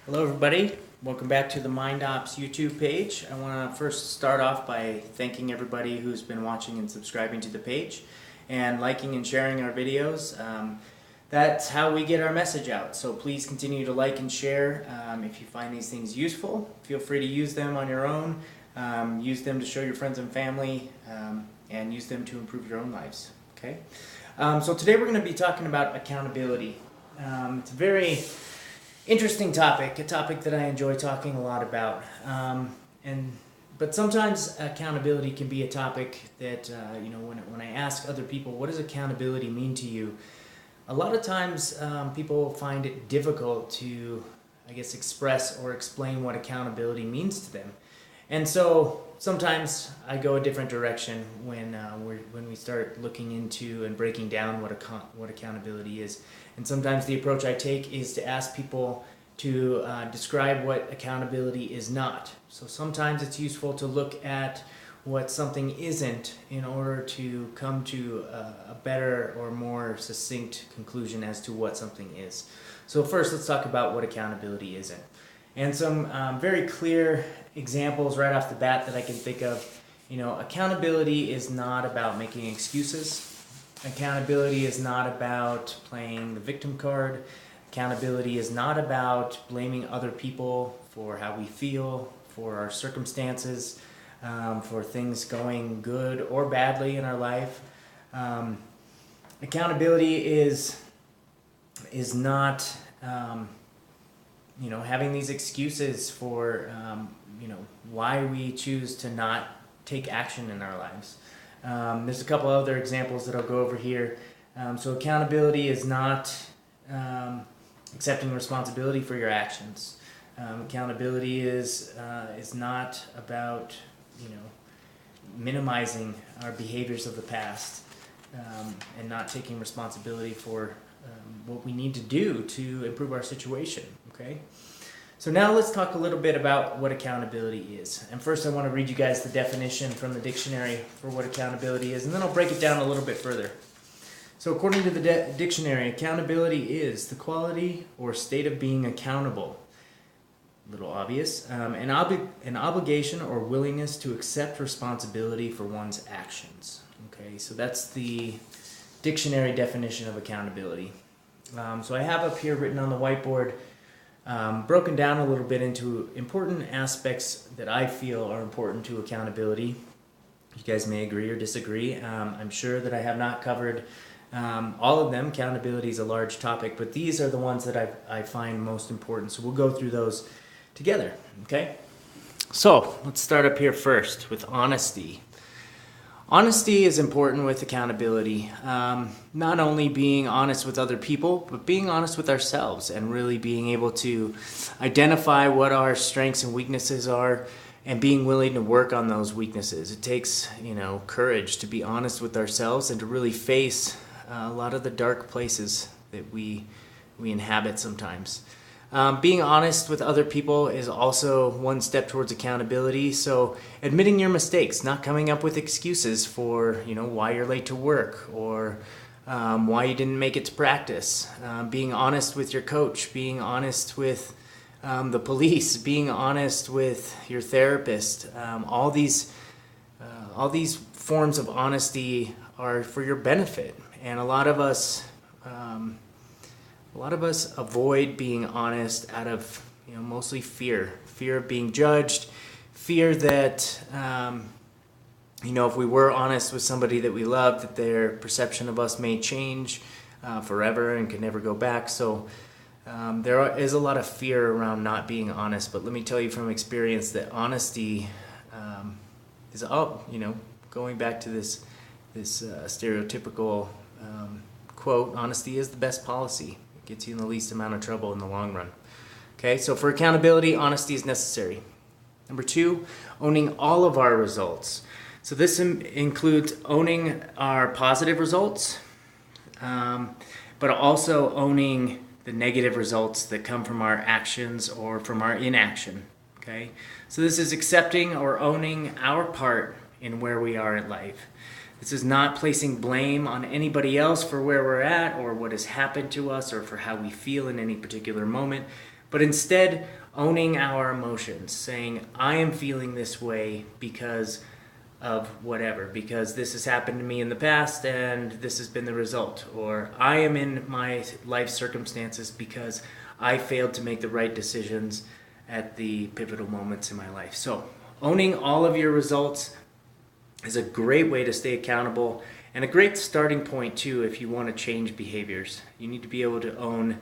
Hello everybody, welcome back to the MindOps YouTube page. I want to first start off by thanking everybody who's been watching and subscribing to the page and liking and sharing our videos. That's how we get our message out, so please continue to like and share. If you find these things useful, feel free to use them on your own, use them to show your friends and family, and use them to improve your own lives. Okay? So today we're going to be talking about accountability. It's a very interesting topic, a topic that I enjoy talking a lot about. But sometimes accountability can be a topic that, when I ask other people, what does accountability mean to you? A lot of times people find it difficult to, express or explain what accountability means to them. And so sometimes I go a different direction when we start looking into and breaking down what accountability is. And sometimes the approach I take is to ask people to describe what accountability is not. So sometimes it's useful to look at what something isn't in order to come to a better or more succinct conclusion as to what something is. So first, let's talk about what accountability isn't. And some very clear examples right off the bat that I can think of. Accountability is not about making excuses. Accountability is not about playing the victim card. Accountability is not about blaming other people for how we feel, for our circumstances, for things going good or badly in our life. Accountability is not having these excuses for why we choose to not take action in our lives. There's a couple other examples that I'll go over here. So accountability is not accepting responsibility for your actions. Accountability is not about minimizing our behaviors of the past and not taking responsibility for what we need to do to improve our situation. Okay. So now let's talk a little bit about what accountability is. And first I want to read you guys the definition from the dictionary for what accountability is, and then I'll break it down a little bit further. So according to the dictionary, accountability is the quality or state of being accountable. A little obvious. An obligation or willingness to accept responsibility for one's actions. Okay, so that's the dictionary definition of accountability. So I have up here written on the whiteboard broken down a little bit into important aspects that I feel are important to accountability. You guys may agree or disagree. I'm sure that I have not covered all of them. Accountability is a large topic, but these are the ones that I find most important. So we'll go through those together, okay? So let's start up here first with honesty. Honesty is important with accountability. Not only being honest with other people, but being honest with ourselves and really being able to identify what our strengths and weaknesses are and being willing to work on those weaknesses. It takes, courage to be honest with ourselves and to really face a lot of the dark places that we inhabit sometimes. Being honest with other people is also one step towards accountability. So admitting your mistakes, not coming up with excuses for, why you're late to work or why you didn't make it to practice. Being honest with your coach, being honest with the police, being honest with your therapist. All these forms of honesty are for your benefit. And a lot of us avoid being honest out of mostly fear of being judged, fear that if we were honest with somebody that we love, that their perception of us may change forever and can never go back. So there is a lot of fear around not being honest. But let me tell you from experience that honesty is going back to this stereotypical quote, honesty is the best policy. It gets you in the least amount of trouble in the long run. Okay, so for accountability, honesty is necessary. Number 2, owning all of our results. So this includes owning our positive results, but also owning the negative results that come from our actions or from our inaction. Okay, so this is accepting or owning our part in where we are in life. This is not placing blame on anybody else for where we're at or what has happened to us or for how we feel in any particular moment, but instead owning our emotions, saying, I am feeling this way because of whatever, because this has happened to me in the past and this has been the result, or I am in my life circumstances because I failed to make the right decisions at the pivotal moments in my life. So owning all of your results is a great way to stay accountable, and a great starting point too if you want to change behaviors. You need to be able to own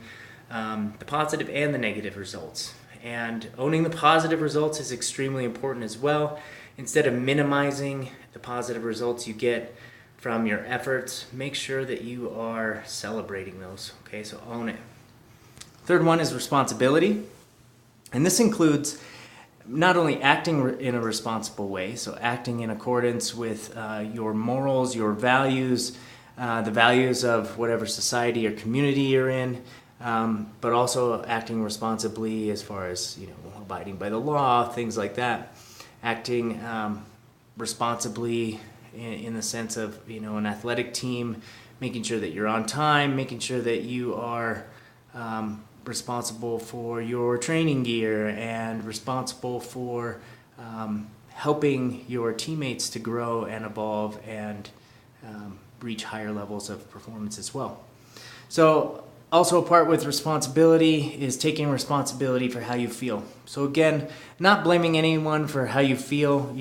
the positive and the negative results. And owning the positive results is extremely important as well. Instead of minimizing the positive results you get from your efforts, make sure that you are celebrating those. Okay, so own it. Third one is responsibility. And this includes not only acting in a responsible way, so acting in accordance with your morals, your values, the values of whatever society or community you're in, but also acting responsibly as far as, abiding by the law, things like that. Acting responsibly in the sense of, an athletic team, making sure that you're on time, making sure that you are responsible for your training gear and responsible for helping your teammates to grow and evolve and reach higher levels of performance as well. So also a part with responsibility is taking responsibility for how you feel. So again, not blaming anyone for how you feel.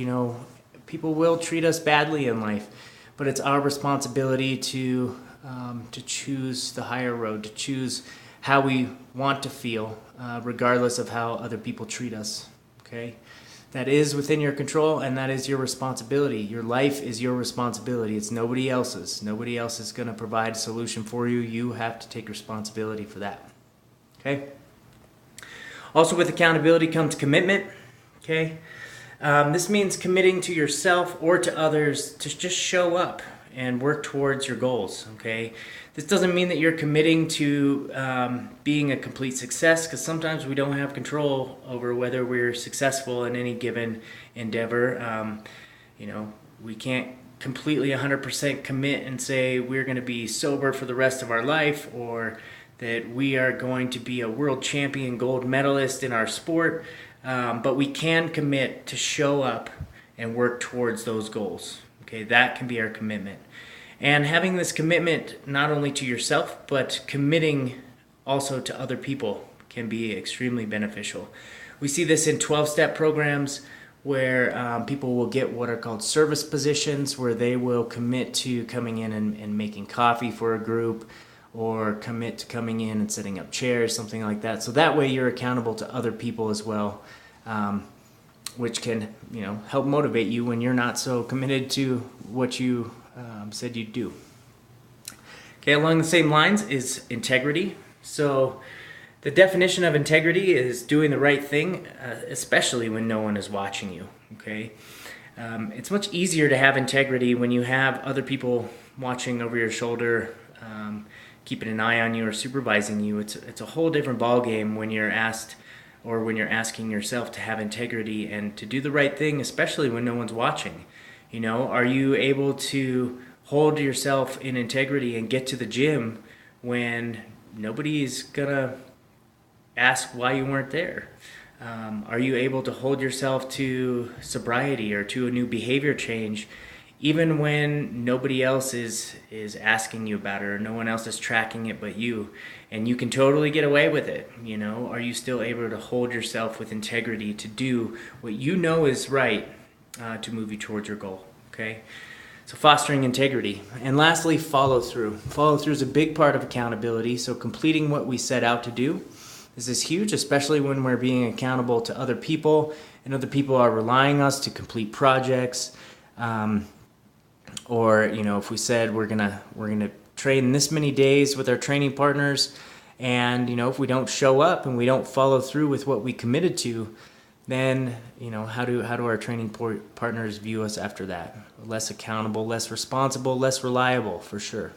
People will treat us badly in life, but it's our responsibility to choose the higher road, to choose how we want to feel, regardless of how other people treat us. Okay, that is within your control, and that is your responsibility. Your life is your responsibility. It's nobody else's. Nobody else is going to provide a solution for you. You have to take responsibility for that. Okay. Also, with accountability comes commitment. Okay, this means committing to yourself or to others to just show up and work towards your goals. Okay, this doesn't mean that you're committing to being a complete success, because sometimes we don't have control over whether we're successful in any given endeavor. We can't completely 100% commit and say we're going to be sober for the rest of our life, or that we are going to be a world champion gold medalist in our sport, but we can commit to show up and work towards those goals. Okay, that can be our commitment. And having this commitment not only to yourself, but committing also to other people can be extremely beneficial. We see this in 12-step programs where people will get what are called service positions, where they will commit to coming in and making coffee for a group, or commit to coming in and setting up chairs, something like that. So that way you're accountable to other people as well, which can help motivate you when you're not so committed to what you said you'd do. Okay, along the same lines is integrity. So the definition of integrity is doing the right thing, especially when no one is watching you. Okay, it's much easier to have integrity when you have other people watching over your shoulder, keeping an eye on you or supervising you. It's a whole different ballgame when you're asked, or when you're asking yourself to have integrity and to do the right thing, especially when no one's watching. Are you able to hold yourself in integrity and get to the gym when nobody's gonna ask why you weren't there? Are you able to hold yourself to sobriety or to a new behavior change even when nobody else is asking you about it, or no one else is tracking it but you, and you can totally get away with it? Are you still able to hold yourself with integrity to do what you know is right to move you towards your goal? Okay, so fostering integrity. And lastly, follow through. Follow through is a big part of accountability. So completing what we set out to do. This is huge, especially when we're being accountable to other people, and other people are relying on us to complete projects. Or if we said we're gonna train this many days with our training partners, and if we don't show up and we don't follow through with what we committed to, then how do our training partners view us after that? Less accountable, less responsible, less reliable, for sure.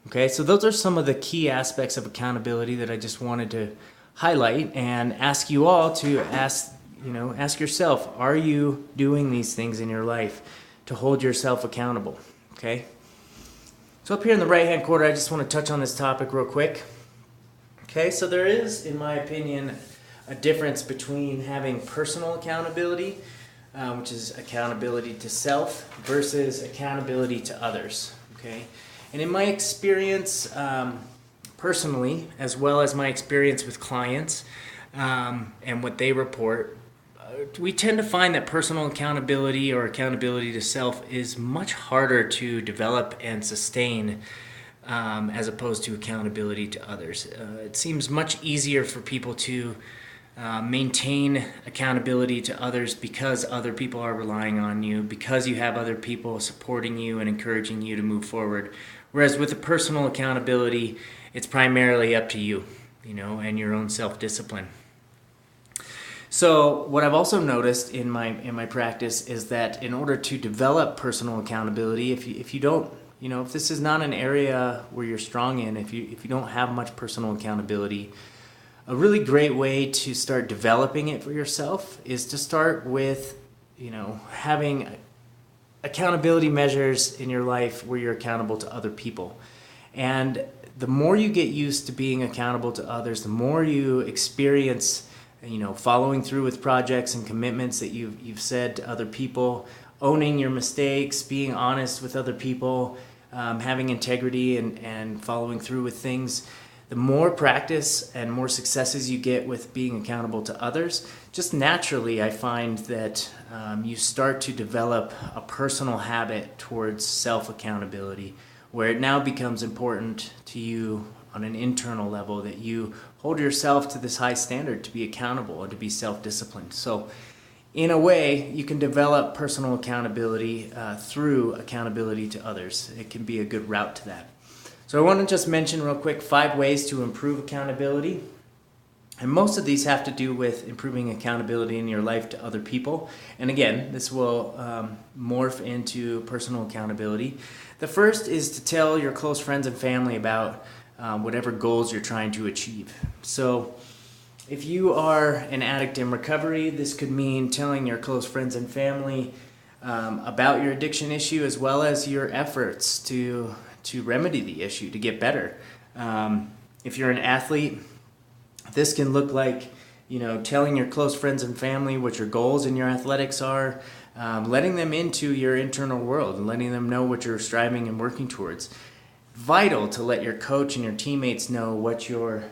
Okay, so those are some of the key aspects of accountability that I just wanted to highlight and ask you all to ask yourself, are you doing these things in your life to hold yourself accountable? Okay, so up here in the right hand corner, I just want to touch on this topic real quick. Okay, so there is, in my opinion, a difference between having personal accountability, which is accountability to self, versus accountability to others. Okay, and in my experience, personally, as well as my experience with clients and what they report, we tend to find that personal accountability or accountability to self is much harder to develop and sustain as opposed to accountability to others. It seems much easier for people to maintain accountability to others because other people are relying on you, because you have other people supporting you and encouraging you to move forward. Whereas with the personal accountability, it's primarily up to you, and your own self-discipline. So what I've also noticed in my practice is that in order to develop personal accountability, if you don't, if this is not an area where you're strong in, if you don't have much personal accountability, a really great way to start developing it for yourself is to start with, having accountability measures in your life where you're accountable to other people. And the more you get used to being accountable to others, the more you experience following through with projects and commitments that you've said to other people, owning your mistakes, being honest with other people, having integrity and following through with things. The more practice and more successes you get with being accountable to others, just naturally I find that you start to develop a personal habit towards self-accountability, where it now becomes important to you on an internal level that you hold yourself to this high standard to be accountable and to be self-disciplined. So in a way, you can develop personal accountability through accountability to others. It can be a good route to that. So I want to just mention real quick 5 ways to improve accountability. And most of these have to do with improving accountability in your life to other people. And again, this will morph into personal accountability. The first is to tell your close friends and family about whatever goals you're trying to achieve. So if you are an addict in recovery, this could mean telling your close friends and family about your addiction issue, as well as your efforts to remedy the issue, to get better. If you're an athlete, this can look like, telling your close friends and family what your goals in your athletics are, letting them into your internal world and letting them know what you're striving and working towards. Vital to let your coach and your teammates know what your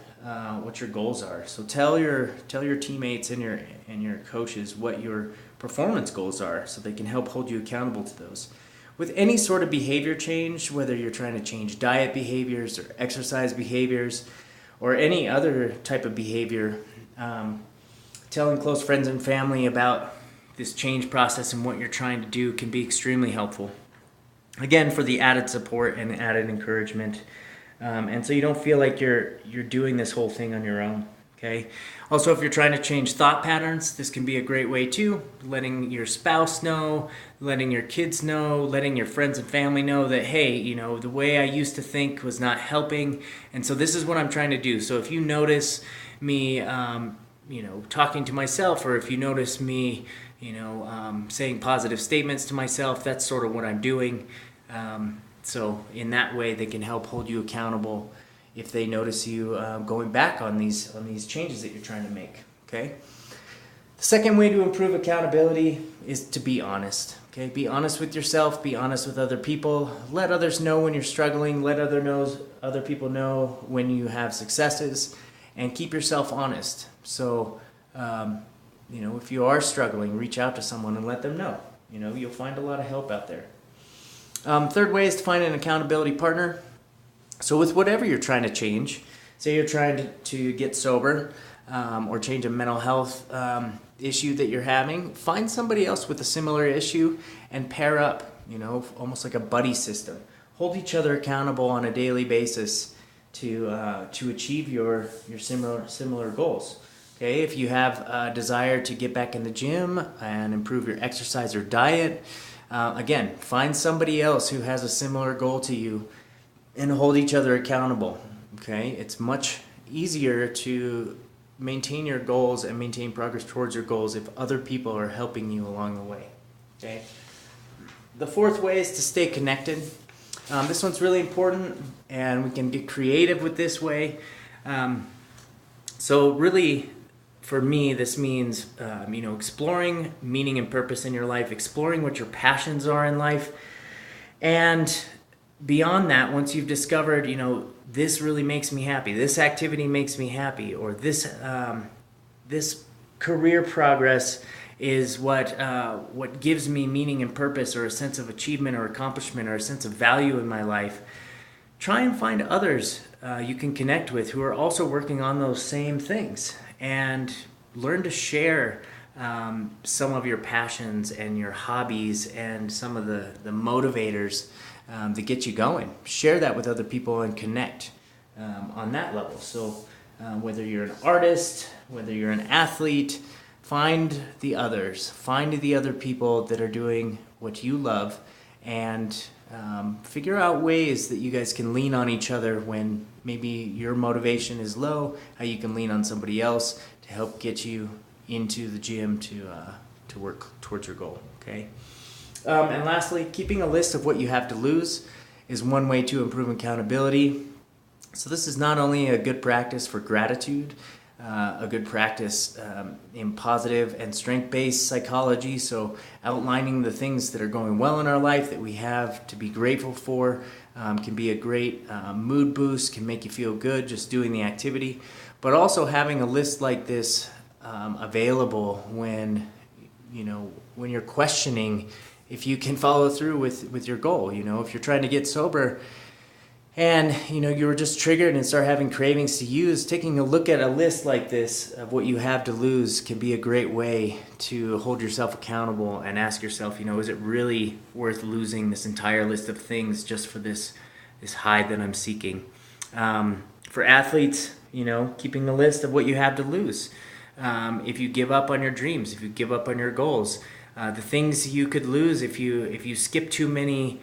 goals are. So tell your teammates and your coaches what your performance goals are, so they can help hold you accountable to those. With any sort of behavior change, whether you're trying to change diet behaviors or exercise behaviors or any other type of behavior, telling close friends and family about this change process and what you're trying to do can be extremely helpful. Again, for the added support and added encouragement. And so you don't feel like you're doing this whole thing on your own. Okay. Also, if you're trying to change thought patterns, this can be a great way too. Letting your spouse know, letting your kids know, letting your friends and family know that, hey, the way I used to think was not helping. And so this is what I'm trying to do. So if you notice me, talking to myself, or if you notice me, saying positive statements to myself, that's sort of what I'm doing. So in that way, they can help hold you accountable if they notice you going back on these changes that you're trying to make. Okay. The second way to improve accountability is to be honest. Okay, be honest with yourself. Be honest with other people. Let others know when you're struggling. Let other people know when you have successes, and keep yourself honest. So, if you are struggling, reach out to someone and let them know. You'll find a lot of help out there. Third way is to find an accountability partner. So with whatever you're trying to change, say you're trying to get sober or change a mental health issue that you're having, find somebody else with a similar issue and pair up, almost like a buddy system. Hold each other accountable on a daily basis to achieve your similar goals. Okay, if you have a desire to get back in the gym and improve your exercise or diet, again, find somebody else who has a similar goal to you and hold each other accountable. Okay, it's much easier to maintain your goals and maintain progress towards your goals if other people are helping you along the way. Okay. The fourth way is to stay connected. This one's really important, and we can get creative with this way. So really, for me, this means, exploring meaning and purpose in your life, exploring what your passions are in life. And beyond that, once you've discovered, this really makes me happy, this activity makes me happy, or this career progress is what gives me meaning and purpose, or a sense of achievement or accomplishment, or a sense of value in my life, try and find others you can connect with who are also working on those same things, and learn to share some of your passions and your hobbies and some of the motivators that get you going. Share that with other people and connect on that level. So whether you're an artist, whether you're an athlete, find the others. Find the other people that are doing what you love, and figure out ways that you guys can lean on each other when maybe your motivation is low, how you can lean on somebody else to help get you into the gym to work towards your goal, okay? And lastly, keeping a list of what you have to lose is one way to improve accountability. So this is not only a good practice for gratitude, a good practice in positive and strength-based psychology, so outlining the things that are going well in our life that we have to be grateful for can be a great mood boost, can make you feel good just doing the activity, but also having a list like this available when you're questioning if you can follow through with your goal. If you're trying to get sober and you were just triggered and start having cravings to use, taking a look at a list like this of what you have to lose can be a great way to hold yourself accountable and ask yourself, is it really worth losing this entire list of things just for this high that I'm seeking? For athletes, keeping a list of what you have to lose. If you give up on your dreams, if you give up on your goals, the things you could lose if you skip too many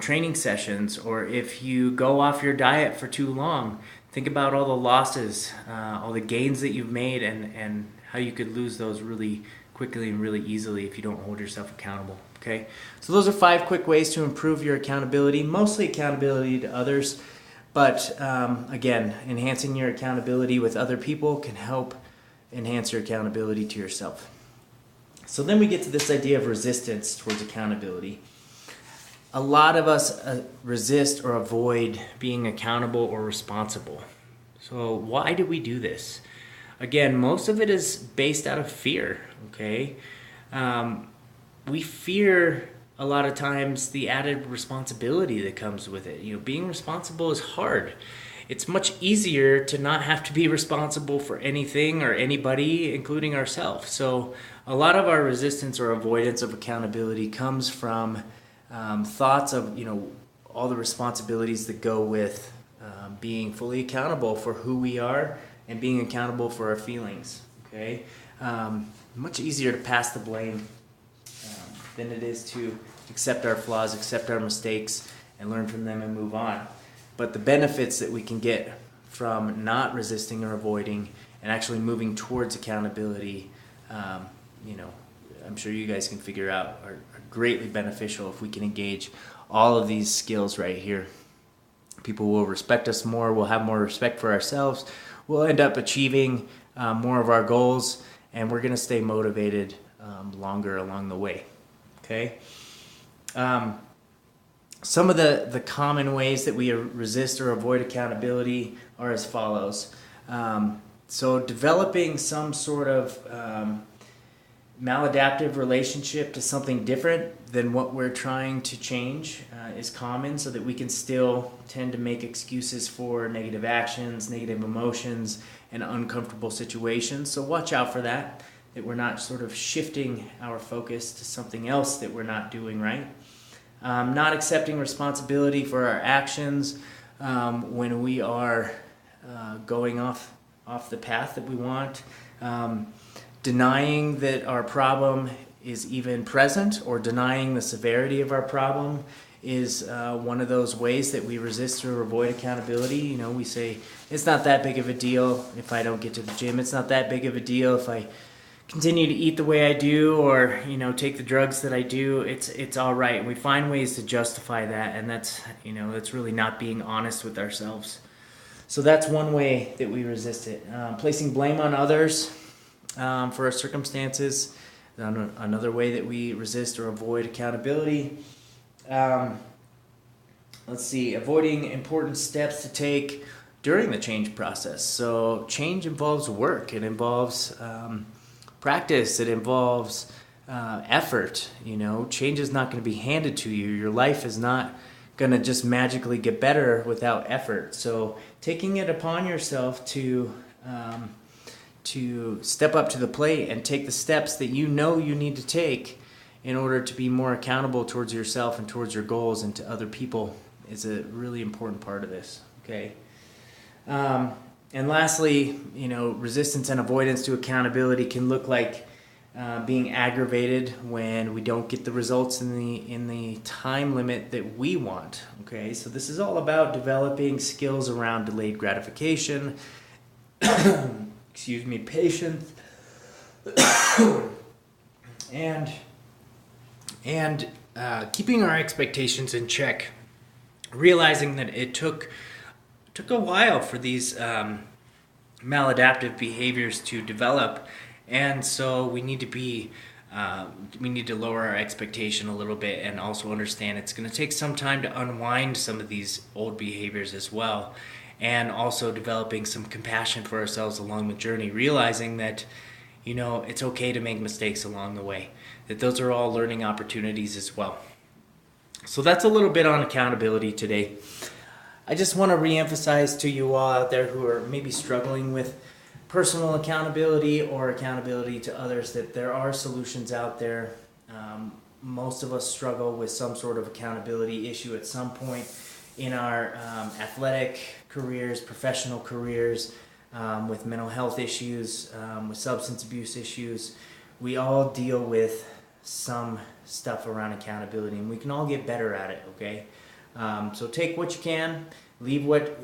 training sessions, or if you go off your diet for too long. Think about all the losses, all the gains that you've made, and how you could lose those really quickly and really easily if you don't hold yourself accountable. Okay, so those are 5 quick ways to improve your accountability, mostly accountability to others, but again, enhancing your accountability with other people can help enhance your accountability to yourself. So then we get to this idea of resistance towards accountability. A lot of us resist or avoid being accountable or responsible. So why do we do this? Again, most of it is based out of fear, okay? We fear a lot of times the added responsibility that comes with it. Being responsible is hard. It's much easier to not have to be responsible for anything or anybody, including ourselves. So a lot of our resistance or avoidance of accountability comes from thoughts of all the responsibilities that go with being fully accountable for who we are and being accountable for our feelings. Okay, much easier to pass the blame than it is to accept our flaws, accept our mistakes, and learn from them and move on. But the benefits that we can get from not resisting or avoiding and actually moving towards accountability, I'm sure you guys can figure out are greatly beneficial if we can engage all of these skills right here. People will respect us more, we'll have more respect for ourselves, we'll end up achieving more of our goals, and we're going to stay motivated longer along the way. Okay? Some of the common ways that we resist or avoid accountability are as follows. So developing some sort of maladaptive relationship to something different than what we're trying to change is common, so that we can still tend to make excuses for negative actions, negative emotions, and uncomfortable situations. So watch out for that we're not sort of shifting our focus to something else that we're not doing right. Not accepting responsibility for our actions when we are going off the path that we want. Denying that our problem is even present, or denying the severity of our problem, is one of those ways that we resist or avoid accountability. We say, it's not that big of a deal if I don't get to the gym. It's not that big of a deal if I continue to eat the way I do, or take the drugs that I do. It's all right. And we find ways to justify that, and that's really not being honest with ourselves. So that's one way that we resist it. Placing blame on others for our circumstances, another way that we resist or avoid accountability. Let's see, avoiding important steps to take during the change process. So change involves work. It involves practice. It involves effort. Change is not going to be handed to you. Your life is not going to just magically get better without effort. So taking it upon yourself to step up to the plate and take the steps that you need to take in order to be more accountable towards yourself and towards your goals and to other people is a really important part of this. Okay. And lastly, resistance and avoidance to accountability can look like being aggravated when we don't get the results in the time limit that we want. Okay, so this is all about developing skills around delayed gratification, patience, and keeping our expectations in check. Realizing that it took a while for these maladaptive behaviors to develop, and so we need to lower our expectation a little bit, and also understand it's going to take some time to unwind some of these old behaviors as well, and also developing some compassion for ourselves along the journey, realizing that it's okay to make mistakes along the way, that those are all learning opportunities as well. So that's a little bit on accountability today. I just want to reemphasize to you all out there who are maybe struggling with personal accountability or accountability to others that there are solutions out there. Most of us struggle with some sort of accountability issue at some point in our athletic careers, professional careers, with mental health issues, with substance abuse issues. We all deal with some stuff around accountability, and we can all get better at it. Okay, so take what you can, leave what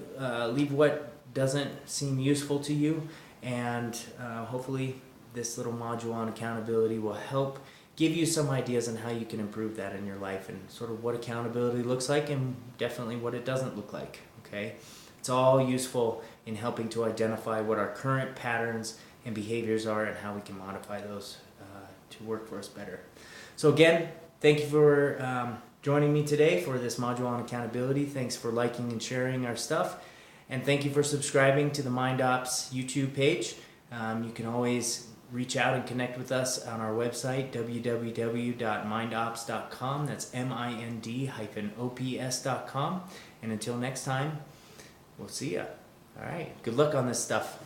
doesn't seem useful to you, and hopefully this little module on accountability will help give you some ideas on how you can improve that in your life, and sort of what accountability looks like, and definitely what it doesn't look like. Okay, it's all useful in helping to identify what our current patterns and behaviors are and how we can modify those to work for us better. So again, thank you for joining me today for this module on accountability. Thanks for liking and sharing our stuff, and thank you for subscribing to the MindOps YouTube page. You can always reach out and connect with us on our website, www.mindops.com. That's mind-ops.com. And until next time, we'll see ya. All right. Good luck on this stuff.